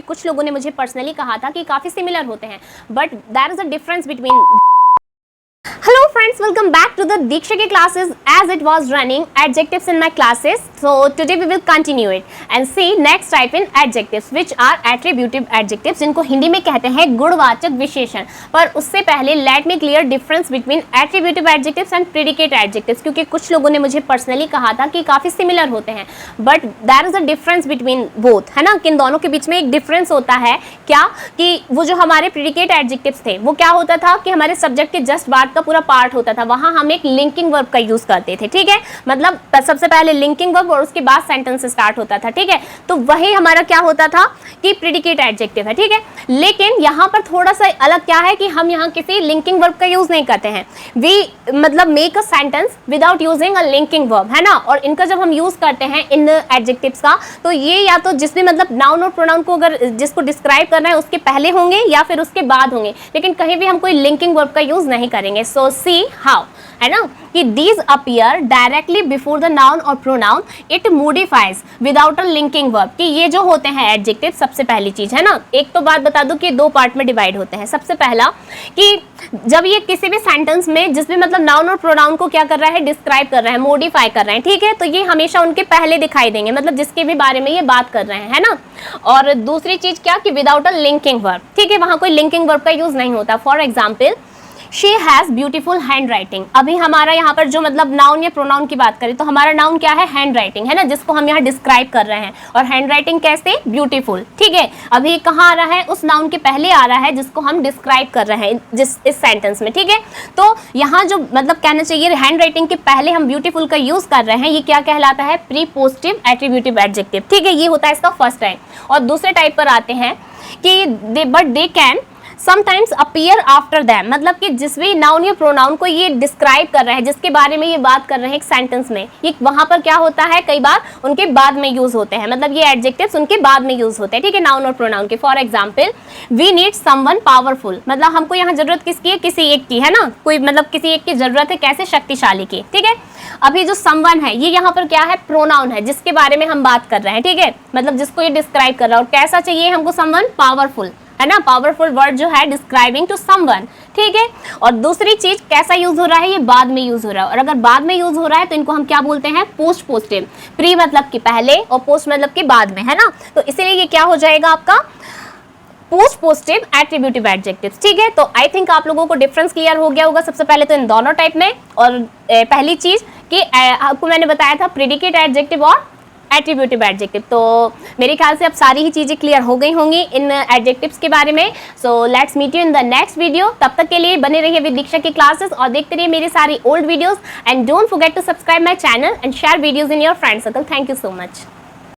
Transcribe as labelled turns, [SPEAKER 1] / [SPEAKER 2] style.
[SPEAKER 1] क्योंकि कुछ लोगों ने मुझे पर्सनली कहा था कि काफ़ी सिमिलर होते हैं, but there is a difference between. Hello friends, welcome back to the Diksha classes as it was running adjectives in my classes. So today we will continue it and see next type in adjectives which are attributive adjectives जिनको हिंदी में कहते हैं गुणवाचक विशेषण। पर उससे पहले let me clear difference between attributive adjectives and predicate adjectives, क्योंकि कुछ लोगों ने मुझे पर्सनली कहा था कि काफ़ी सिमिलर होते हैं, but there is a difference between both, है ना, कि इन दोनों के बीच में एक डिफरेंस होता है। क्या कि वो जो हमारे predicate adjectives थे वो क्या होता था कि हमारे सब्जेक्ट के जस्ट बाद का पूरा पार्ट होता था, वहां हम एक लिंकिंग वर्ब का यूज करते थे, ठीक है, मतलब सबसे पहले लिंकिंग वर्ब और उसके बाद सेंटेंस स्टार्ट होता था, ठीक है, तो वही हमारा क्या होता था कि प्रेडिकेट एडजेक्टिव है, ठीक है। लेकिन यहाँ पर थोड़ा सा अलग क्या है कि हम यहाँ किसी लिंकिंग वर्ब का यूज नहीं करते हैं, वी मतलब make a sentence without using a linking verb, है ना। और इनका जब हम यूज करते हैं इन एडजेक्टिव्स का, तो ये या तो जिसमें मतलब नाउन और प्रोनाउन को अगर जिसको डिस्क्राइब करना है उसके पहले होंगे या फिर उसके बाद होंगे, लेकिन कहीं भी हम कोई लिंकिंग वर्ब का यूज नहीं करेंगे। सो सी हाउ, है ना, कि these appear directly before the noun or pronoun, it modifies without a linking verb, कि ये जो होते हैं एडजेक्टिव, सबसे पहली चीज है ना, एक तो बात बता दूं कि दो पार्ट में डिवाइड होते हैं। सबसे पहला कि जब ये किसी भी सेंटेंस में जिसमें मतलब नाउन और प्रोनाउन को क्या कर रहा है, डिस्क्राइब कर रहा है, मॉडिफाई कर रहे हैं, ठीक है, तो ये हमेशा उनके पहले दिखाई देंगे, मतलब जिसके भी बारे में ये बात कर रहे हैं, है ना। और दूसरी चीज क्या कि विदाउट अ लिंकिंग वर्ब, ठीक है, वहां कोई लिंकिंग वर्ब का यूज नहीं होता। For example she has beautiful hand writing. अभी हमारा यहाँ पर जो मतलब नाउन या प्रोनाउन की बात करें तो हमारा नाउन क्या है, हैंड राइटिंग, है ना, जिसको हम यहाँ डिस्क्राइब कर रहे हैं। और हैंड राइटिंग कैसे, ब्यूटीफुल, ठीक है। अभी कहाँ आ रहा है, उस नाउन के पहले आ रहा है जिसको हम डिस्क्राइब कर रहे हैं इस सेंटेंस में, ठीक है। तो यहाँ जो मतलब कहना चाहिए हैंड राइटिंग के पहले हम ब्यूटीफुल का यूज कर रहे हैं, ये क्या कहलाता है, प्रीपोजिटिव एट्रीब्यूटिव एडजेक्टिव, ठीक है, ये होता है इसका फर्स्ट टाइप। और दूसरे टाइप पर आते हैं कि they can sometimes appear after them, मतलब कि जिस भी नाउन या प्रोनाउन को ये डिस्क्राइब कर रहे हैं, जिसके बारे में ये बात कर रहे हैं एक सेंटेंस में, ये वहां पर क्या होता है, कई बार उनके बाद में यूज होते हैं, मतलब ये एडजेक्टिव्स उनके बाद में यूज होते हैं, ठीक है, नाउन और प्रोनाउन के। For example we need someone powerful, मतलब हमको यहाँ जरूरत किसकी है, किसी एक की, है ना, कोई मतलब किसी एक की जरूरत है, कैसे, शक्तिशाली की, ठीक है। अभी जो समवन है ये यहाँ पर क्या है, प्रोनाउन है, जिसके बारे में हम बात कर रहे हैं, ठीक है, मतलब जिसको ये डिस्क्राइब कर रहा है। और कैसा चाहिए हमको, समवन पावरफुल, है ना, पावरफुल वर्ड जो है डिस्क्राइबिंग टू समवन, ठीक है। और दूसरी चीज कैसा यूज हो रहा है, ये बाद में यूज हो रहा है। और अगर बाद में यूज हो रहा है तो इनको हम क्या बोलते हैं, पोस्ट पोजिटिव। प्री मतलब कि पहले और पोस्ट मतलब कि बाद में, है ना, तो इसीलिए ये क्या हो जाएगा आपका पोस्ट पोजिटिव एट्रीब्यूटिव एडजेक्टिव्स, ठीक है। तो आई थिंक आप लोगों को डिफरेंस क्लियर हो गया होगा सबसे पहले तो इन दोनों टाइप में। और पहली चीज कि आपको मैंने बताया था प्रेडिकेट एडजेक्टिव और एट्रीब्यूटिव एडजेक्टिव, तो मेरे ख्याल से अब सारी ही चीज़ें क्लियर हो गई होंगी इन एडजेक्टिव्स के बारे में। So let's meet you in the next video. तब तक के लिए बने रहिए विद दीक्षा की क्लासेस और देखते रहिए मेरी सारी old videos and don't forget to subscribe my channel and share videos in your friend circle. Thank you so much.